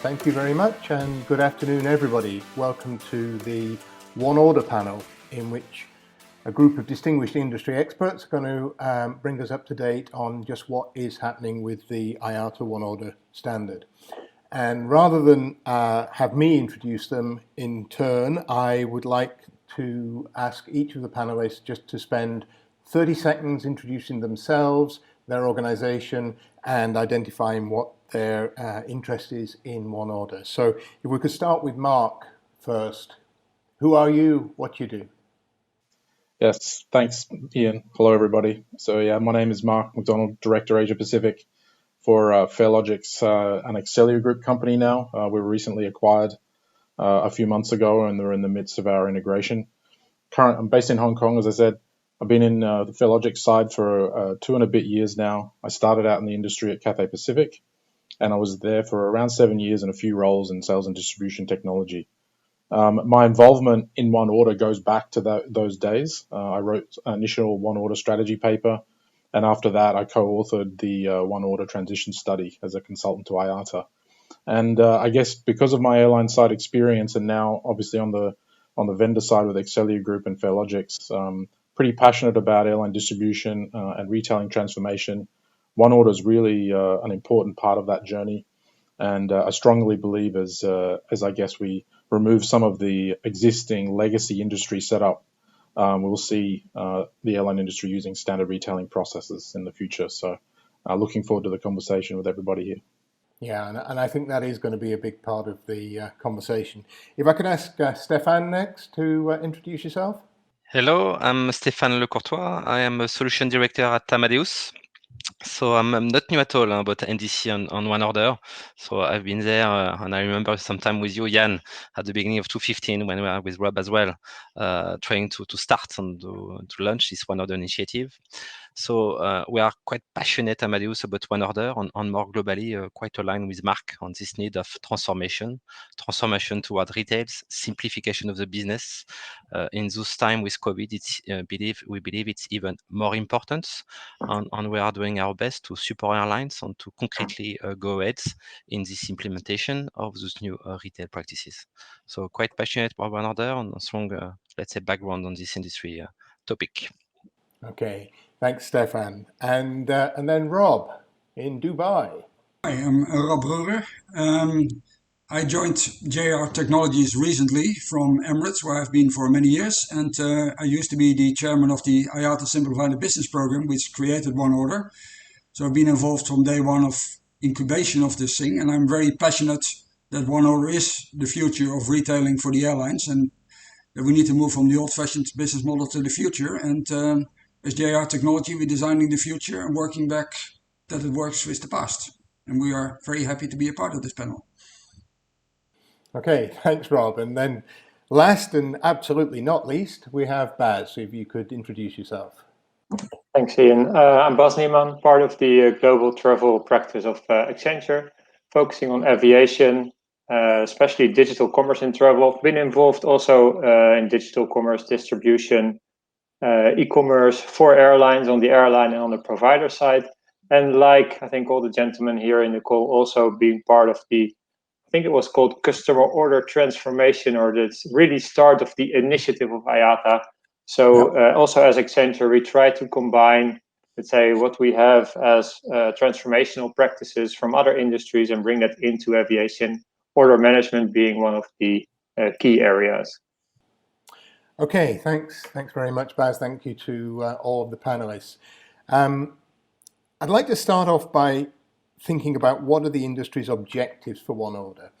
Thank you very much, and good afternoon, everybody. Welcome to the One Order panel, in which a group of distinguished industry experts are going to bring us up to date on just what is happening with the IATA One Order standard. And rather than have me introduce them in turn, I would like to ask each of the panelists just to spend 30 seconds introducing themselves, their organization, and identifying what their interest is in One Order. So if we could start with Mark first. Who are you? What you do? Yes, thanks, Ian. Hello, everybody. So yeah, my name is Mark McDonald, Director Asia Pacific for Fairlogics, an Excellior Group company now. We were recently acquired a few months ago, and they're in the midst of our integration. I'm based in Hong Kong, as I said. I've been in the Fairlogics side for 2 and a bit years now. I started out in the industry at Cathay Pacific, and I was there for around 7 years in a few roles in sales and distribution technology. My involvement in One Order goes back to those days. I wrote an initial One Order strategy paper, and after that, I co-authored the One Order transition study as a consultant to IATA. And I guess because of my airline side experience, and now obviously on the vendor side with Excellior Group and Fairlogics, pretty passionate about airline distribution and retailing transformation. One Order is really an important part of that journey, and I strongly believe as I guess we remove some of the existing legacy industry setup, we'll see the airline industry using standard retailing processes in the future. So looking forward to the conversation with everybody here. Yeah, and I think that is going to be a big part of the conversation. If I could ask Stéphane next to introduce yourself. Hello, I'm Stéphane Lecourtois. I am a solution director at Amadeus. So I'm not new at all about NDC on One Order. So I've been there, and I remember some time with you, Jan, at the beginning of 2015 when we were with Rob as well, trying to start and to launch this One Order initiative. So we are quite passionate, Amadeus, about One Order, and more globally, quite aligned with Mark on this need of transformation toward retails, simplification of the business. In this time with COVID, we believe it's even more important, and we are doing our best to support airlines and to concretely go ahead in this implementation of those new retail practices. So quite passionate about One Order and a strong, let's say, background on this industry topic. Okay, thanks, Stéphane. And then Rob in Dubai. Hi, I'm Rob Rohrer. I joined JR Technologies recently from Emirates, where I've been for many years, and I used to be the chairman of the IATA Simplify the Business program, which created One Order. So I've been involved from day one of incubation of this thing, and I'm very passionate that One Order is the future of retailing for the airlines, and that we need to move from the old-fashioned business model to the future. And as JR Technology, we're designing the future and working back that it works with the past. And we are very happy to be a part of this panel. Okay, thanks, Rob. And then last and absolutely not least, we have Baz. So if you could introduce yourself. Thanks, Ian. I'm Bas Niemann, part of the global travel practice of Accenture, focusing on aviation, especially digital commerce in travel. I've been involved also in digital commerce distribution, e-commerce for airlines on the airline and on the provider side. And like I think all the gentlemen here in the call, also being part of the, I think it was called Customer Order Transformation, or the really start of the initiative of IATA. So also as Accenture, we try to combine, let's say, what we have as transformational practices from other industries and bring that into aviation, order management being one of the key areas. Okay, thanks very much, Baz. Thank you to all of the panelists. I'd like to start off by thinking about what are the industry's objectives for One Order.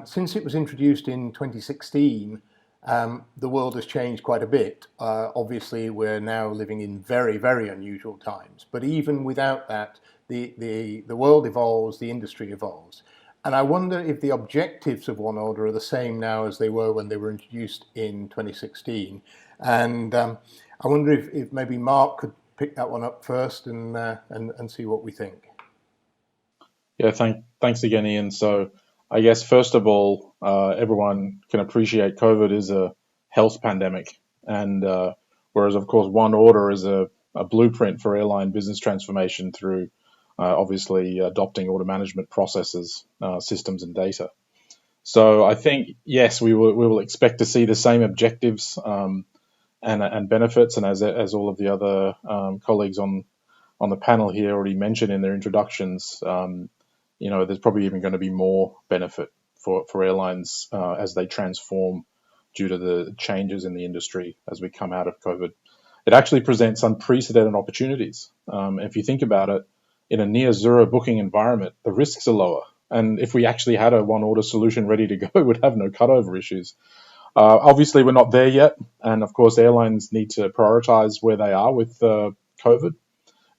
Since it was introduced in 2016, the world has changed quite a bit. Obviously, we're now living in very, very unusual times. But even without that, the world evolves, the industry evolves. And I wonder if the objectives of One Order are the same now as they were when they were introduced in 2016. And I wonder if maybe Mark could pick that one up first and see what we think. Yeah, thanks again, Ian. So I guess first of all, everyone can appreciate COVID is a health pandemic, and whereas of course One Order is a blueprint for airline business transformation through obviously adopting order management processes, systems, and data. So I think, yes, we will expect to see the same objectives and benefits, and as all of the other colleagues on the panel here already mentioned in their introductions, there's probably even going to be more benefit for airlines as they transform due to the changes in the industry as we come out of COVID. It actually presents unprecedented opportunities. If you think about it, in a near zero booking environment, the risks are lower. And if we actually had a one order solution ready to go, we'd have no cutover issues. Obviously, we're not there yet. And of course, airlines need to prioritize where they are with COVID.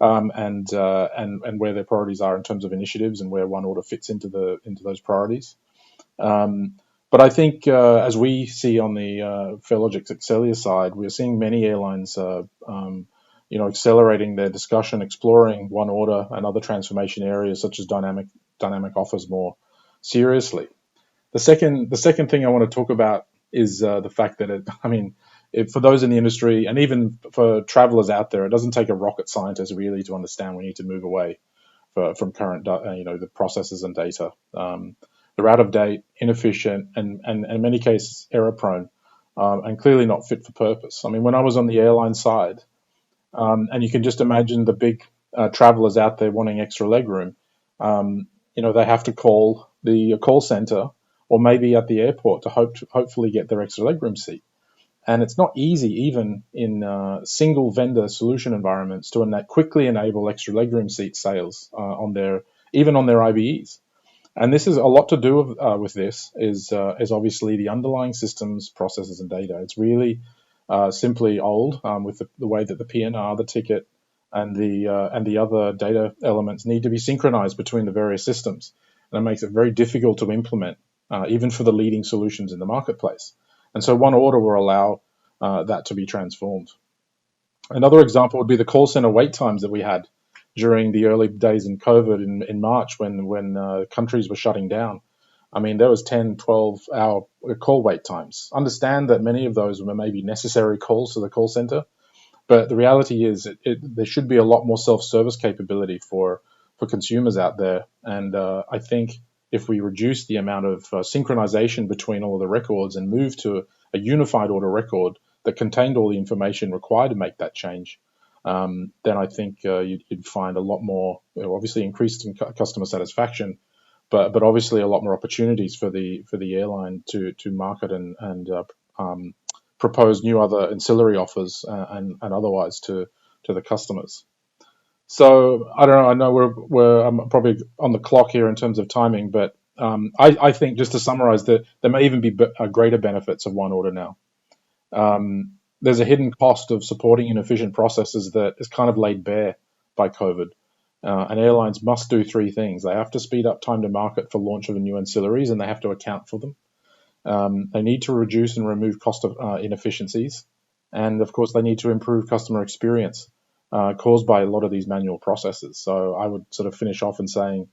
And where their priorities are in terms of initiatives and where one order fits into those priorities. But I think as we see on the Farelogix Exxelia side, we're seeing many airlines accelerating their discussion, exploring one order and other transformation areas such as dynamic offers more seriously. The second thing I want to talk about is the fact that for those in the industry, and even for travelers out there, it doesn't take a rocket scientist really to understand we need to move away from current, the processes and data. They're out of date, inefficient, and in many cases error prone, and clearly not fit for purpose. I mean, when I was on the airline side, and you can just imagine the big travelers out there wanting extra legroom, they have to call the call center or maybe at the airport to hopefully get their extra legroom seat. And it's not easy, even in single vendor solution environments, to quickly enable extra legroom seat sales on their IBEs. And this is a lot to do with this is obviously the underlying systems, processes, and data. It's really simply old with the way that the PNR, the ticket, and the other data elements need to be synchronized between the various systems. And it makes it very difficult to implement, even for the leading solutions in the marketplace. And so one order will allow that to be transformed. Another example would be the call center wait times that we had during the early days in COVID in March when countries were shutting down. I mean, there was 10, 12-hour call wait times. Understand that many of those were maybe necessary calls to the call center, but the reality is there should be a lot more self-service capability for consumers out there. And I think if we reduce the amount of synchronization between all of the records and move to a unified order record that contained all the information required to make that change, then I think you'd find a lot more, obviously increased in customer satisfaction, but obviously a lot more opportunities for the airline to market and propose new other ancillary offers and otherwise to the customers. So I don't know. I know I'm probably on the clock here in terms of timing, but I think just to summarize that there may even be greater benefits of one order now. There's a hidden cost of supporting inefficient processes that is kind of laid bare by COVID. And airlines must do three things. They have to speed up time to market for launch of new ancillaries, and they have to account for them. They need to reduce and remove cost of inefficiencies. And of course, they need to improve customer experience caused by a lot of these manual processes. So I would sort of finish off in saying,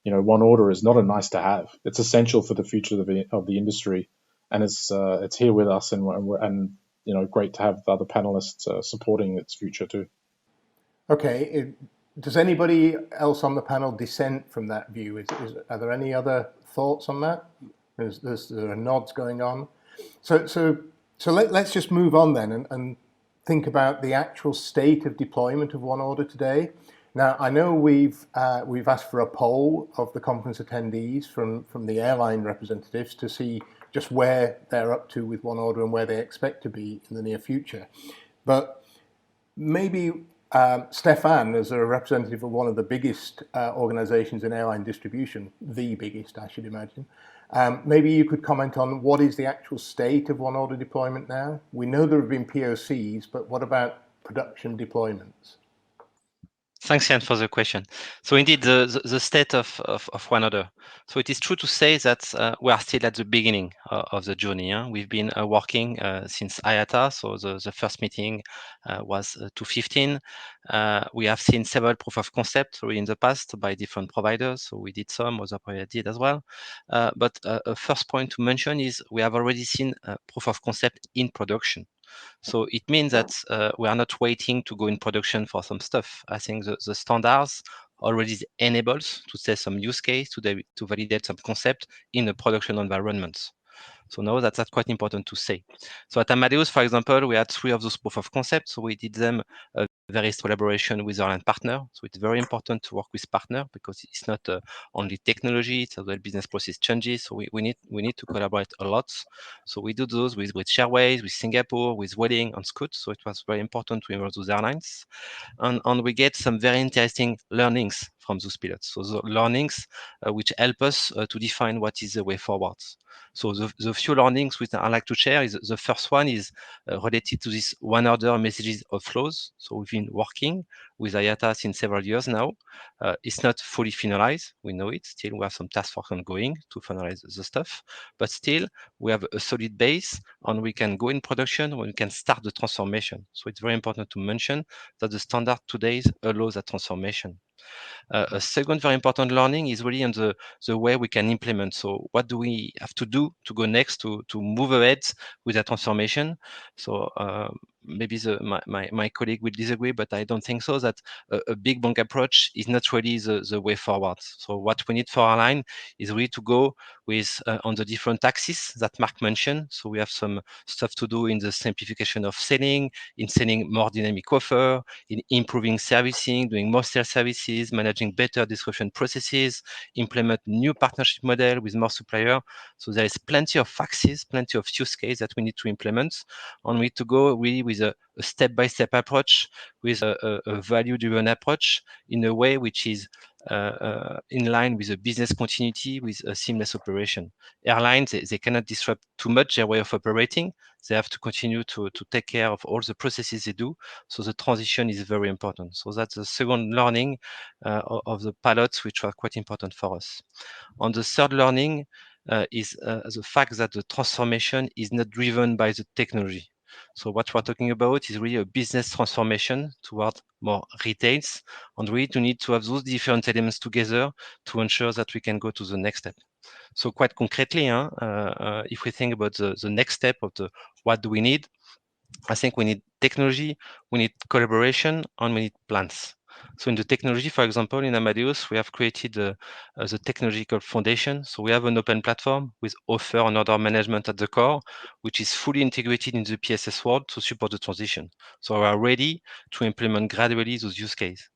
one order is not a nice to have. It's essential for the future of the industry, and it's here with us, and great to have the other panelists supporting its future too. Okay. Does anybody else on the panel dissent from that view? Are there any other thoughts on that? There are nods going on. So let's just move on then and think about the actual state of deployment of one order today. Now, I know we've asked for a poll of the conference attendees from the airline representatives to see just where they're up to with one order and where they expect to be in the near future. But maybe Stefan, as a representative of one of the biggest organizations in airline distribution, the biggest, I should imagine, maybe you could comment on what is the actual state of one order deployment now? We know there have been POCs, but what about production deployments? Thanks, Ian, for the question. So indeed, the state of one order. So it is true to say that we are still at the beginning of the journey. We've been working since IATA. So the first meeting was 2015. We have seen several proof of concept in the past by different providers. So we did some, other providers did as well. But a first point to mention is we have already seen proof of concept in production. So it means that we are not waiting to go in production for some stuff. I think the standards already enables to test some use case, to validate some concept in a production environment. So now that's quite important to say. So at Amadeus, for example, we had 3 of those proof of concepts. So we did them various collaboration with our partner. So it's very important to work with partner because it's not only technology, it's as well business process changes. So we need to collaborate a lot. So we do those with Shareways, with Singapore, with Vueling and Scoot. So it was very important to involve those airlines. And we get some very interesting learnings from those pilots. So the learnings which help us to define what is the way forward. So the few learnings which I like to share is the first one is related to this one order messages of flows. So we've been working with IATA since several years now. It's not fully finalized. We know it. Still, we have some task force ongoing to finalize the stuff. But still, we have a solid base and we can go in production when we can start the transformation. So it's very important to mention that the standard today allows that transformation. A second very important learning is really on the way we can implement. So what do we have to do to go next to move ahead with that transformation? So maybe my colleague will disagree, but I don't think so, that a big bang approach is not really the way forward. So what we need for our line is really to go with on the different axes that Mark mentioned. So we have some stuff to do in the simplification of selling, in selling more dynamic offer, in improving servicing, doing more sales services, managing better distribution processes, implement new partnership model with more supplier. So there is plenty of axes, plenty of use case that we need to implement, and we need to go really with a step-by-step approach, with a value-driven approach in a way which is in line with the business continuity, with a seamless operation. Airlines, they cannot disrupt too much their way of operating. They have to continue to take care of all the processes they do. So the transition is very important. So that's the second learning of the pilots, which are quite important for us. And the third learning is the fact that the transformation is not driven by the technology. So what we're talking about is really a business transformation toward more retails, and we need to have those different elements together to ensure that we can go to the next step. So quite concretely, if we think about the next step of the what do we need, I think we need technology, we need collaboration, and we need plans. So in the technology, for example, in Amadeus, we have created the technological foundation. So we have an open platform with offer and order management at the core, which is fully integrated in the PSS world to support the transition. So we are ready to implement gradually those use cases.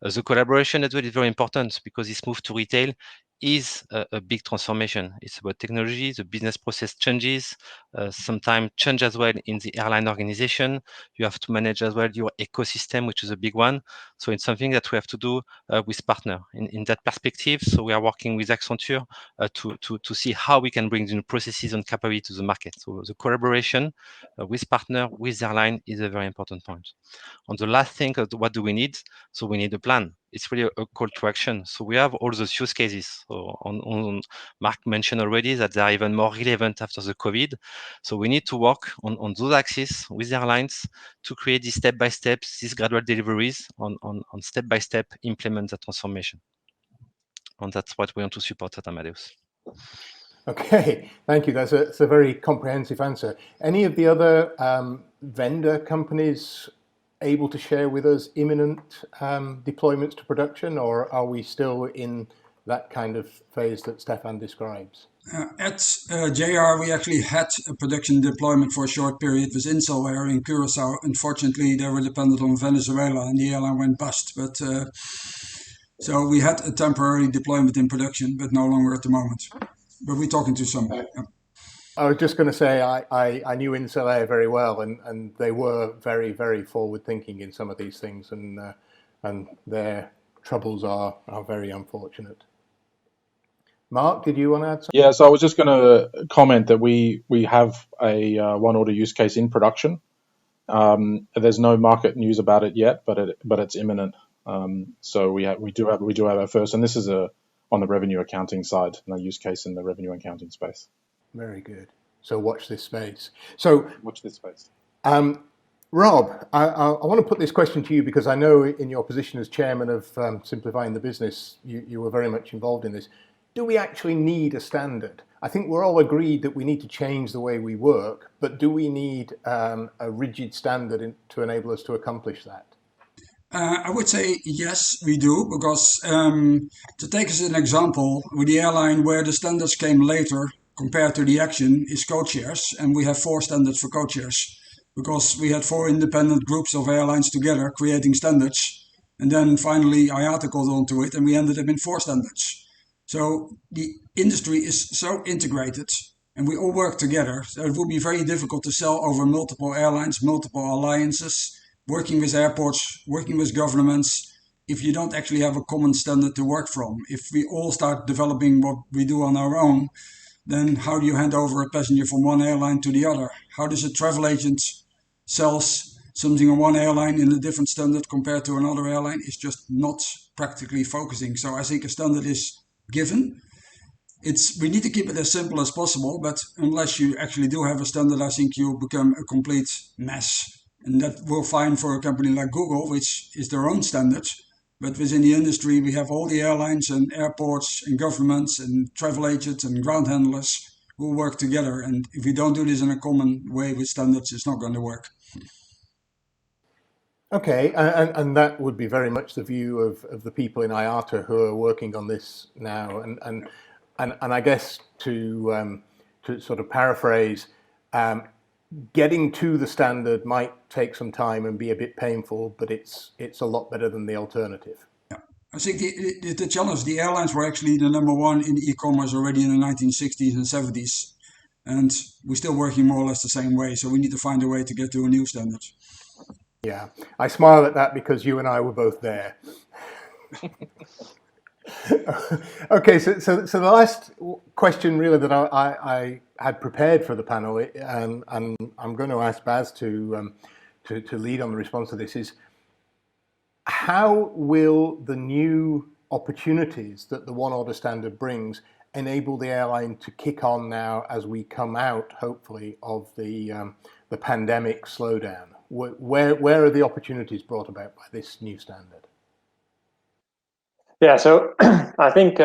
The collaboration as well is very important because this move to retail is a big transformation. It's about technology, the business process changes, sometimes change as well in the airline organization. You have to manage as well your ecosystem, which is a big one. So it's something that we have to do with partner in that perspective. So we are working with Accenture to see how we can bring the new processes and capability to the market. So the collaboration with partner, with airline is a very important point. And the last thing, what do we need? So we need a plan. It's really a call to action. So we have all those use cases. So on Mark mentioned already that they are even more relevant after the COVID. So we need to work on those axes with airlines to create these step-by-step, these gradual deliveries on step-by-step implement the transformation. And that's what we want to support at Amadeus. Okay, thank you. That's a very comprehensive answer. Any of the other vendor companies able to share with us imminent deployments to production, or are we still in that kind of phase that Stefan describes? At JR, we actually had a production deployment for a short period with Inselware in Curacao. Unfortunately, they were dependent on Venezuela and the airline went bust. But so we had a temporary deployment in production, but no longer at the moment. But we're talking to some. I was just going to say I knew Inselware very well, and they were very, very forward thinking in some of these things, and their troubles are very unfortunate. Mark, did you want to add something? Yeah, so I was just going to comment that we have a one order use case in production. There's no market news about it yet, but it's imminent. So we do have our first, and this is on the revenue accounting side, no use case in the revenue accounting space. Very good. So watch this space. So watch this space. Rob, I want to put this question to you because I know in your position as chairman of Simplifying the Business, you were very much involved in this. Do we actually need a standard? I think we're all agreed that we need to change the way we work, but do we need a rigid standard to enable us to accomplish that? I would say yes, we do, because to take as an example, with the airline where the standards came later compared to the action is codeshares, and we have 4 standards for codeshares because we had 4 independent groups of airlines together creating standards, and then finally IATA got onto it, and we ended up in 4 standards. So the industry is so integrated, and we all work together. So it would be very difficult to sell over multiple airlines, multiple alliances, working with airports, working with governments, if you don't actually have a common standard to work from. If we all start developing what we do on our own, then how do you hand over a passenger from one airline to the other? How does a travel agent sells something on one airline in a different standard compared to another airline? Is just not practically focusing. So I think a standard is given. We need to keep it as simple as possible, but unless you actually do have a standard, I think you become a complete mess. And that we'll find for a company like Google, which is their own standards. But within the industry, we have all the airlines and airports and governments and travel agents and ground handlers who work together. And if we don't do this in a common way with standards, it's not going to work. Okay, and that would be very much the view of the people in IATA who are working on this now. And I guess to sort of paraphrase, getting to the standard might take some time and be a bit painful, but it's a lot better than the alternative. Yeah, I think the challenge, the airlines were actually the number one in e-commerce already in the 1960s and 70s. And we're still working more or less the same way. So we need to find a way to get to a new standard. Yeah, I smile at that because you and I were both there. Okay, so the last question really that I had prepared for the panel, and I'm going to ask Baz to lead on the response to this, is how will the new opportunities that the one order standard brings enable the airline to kick on now as we come out, hopefully, of the pandemic slowdown? Where are the opportunities brought about by this new standard? Yeah, so I think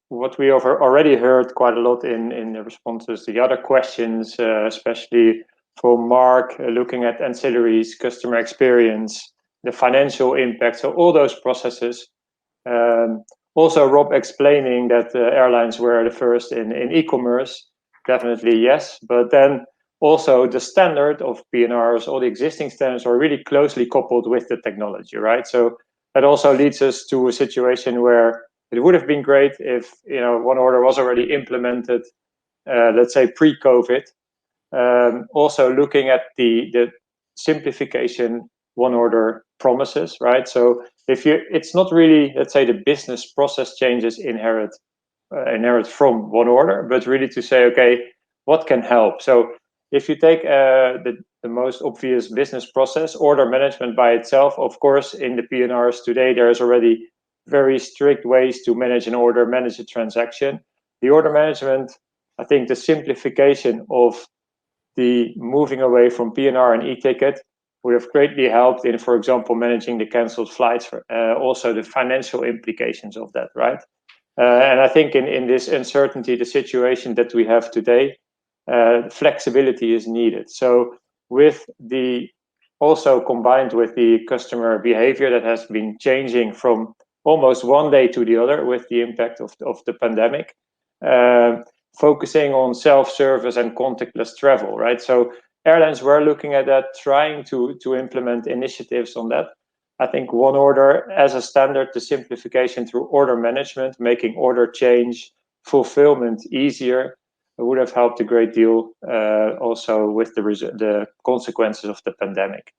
what we have already heard quite a lot in the responses to the other questions, especially from Mark, looking at ancillaries, customer experience, the financial impact, so all those processes. Also, Rob explaining that airlines were the first in e-commerce, definitely yes, but then also the standard of PNRs, all the existing standards are really closely coupled with the technology, right? So that also leads us to a situation where it would have been great if one order was already implemented, let's say pre-COVID. Also looking at the simplification one order promises, right? So it's not really, let's say, the business process changes inherit from one order, but really to say, okay, what can help? So if you take the most obvious business process, order management by itself, of course, in the PNRs today, there's already very strict ways to manage an order, manage a transaction. The order management, I think the simplification of the moving away from PNR and e-ticket would have greatly helped in, for example, managing the canceled flights, also the financial implications of that, right? And I think in this uncertainty, the situation that we have today, flexibility is needed. So also combined with the customer behavior that has been changing from almost one day to the other with the impact of the pandemic, focusing on self-service and contactless travel, right? So airlines were looking at that, trying to implement initiatives on that. I think one order as a standard, the simplification through order management, making order change, fulfillment easier, would have helped a great deal, also with the consequences of the pandemic.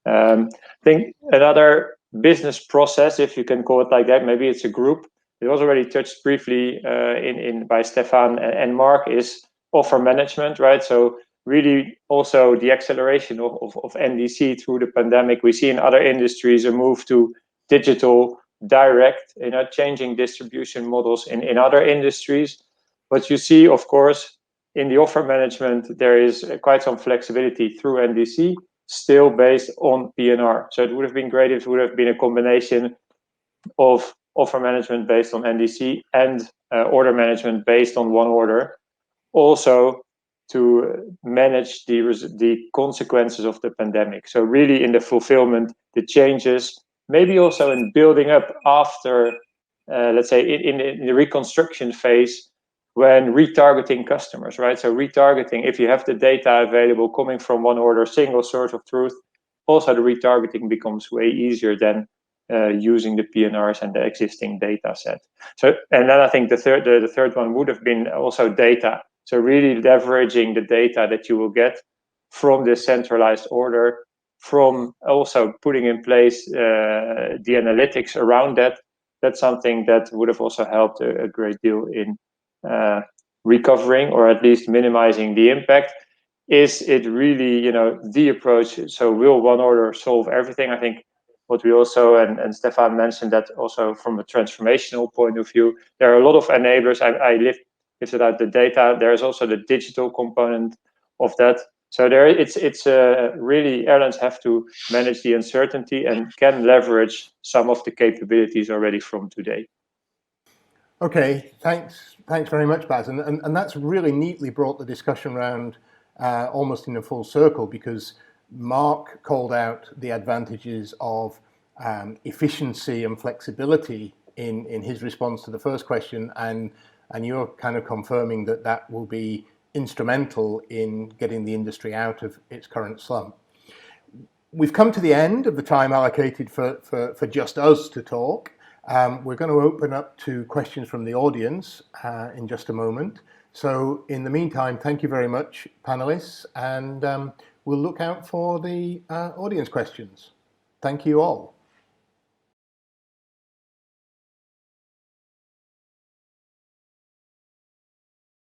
I think another business process, if you can call it like that, maybe it's a group. It was already touched briefly by Stefan and Mark, is offer management, right? So really also the acceleration of NDC through the pandemic. We see in other industries a move to digital direct, changing distribution models in other industries. But you see, of course, in the offer management, there is quite some flexibility through NDC, still based on PNR. So it would have been great if it would have been a combination of offer management based on NDC and order management based on one order, also to manage the consequences of the pandemic. So really in the fulfillment, the changes, maybe also in building up after, let's say, in the reconstruction phase, when retargeting customers, right? So retargeting, if you have the data available coming from one order, single source of truth, also the retargeting becomes way easier than using the PNRs and the existing data set. So, and then I think the third one would have been also data. So really leveraging the data that you will get from this centralized order, from also putting in place the analytics around that. That's something that would have also helped a great deal in recovering, or at least minimizing the impact. Is it really, the approach? So will one order solve everything? I think what we also, and Stefan mentioned that also from a transformational point of view, there are a lot of enablers. I lifted out the data. There's also the digital component of that. So it's really, airlines have to manage the uncertainty and can leverage some of the capabilities already from today. Okay, thanks very much, Bas. And that's really neatly brought the discussion around almost in a full circle, because Mark called out the advantages of efficiency and flexibility in his response to the first question, and you're kind of confirming that will be instrumental in getting the industry out of its current slump. We've come to the end of the time allocated for just us to talk. We're going to open up to questions from the audience in just a moment. So in the meantime, thank you very much, panelists, and we'll look out for the audience questions. Thank you all.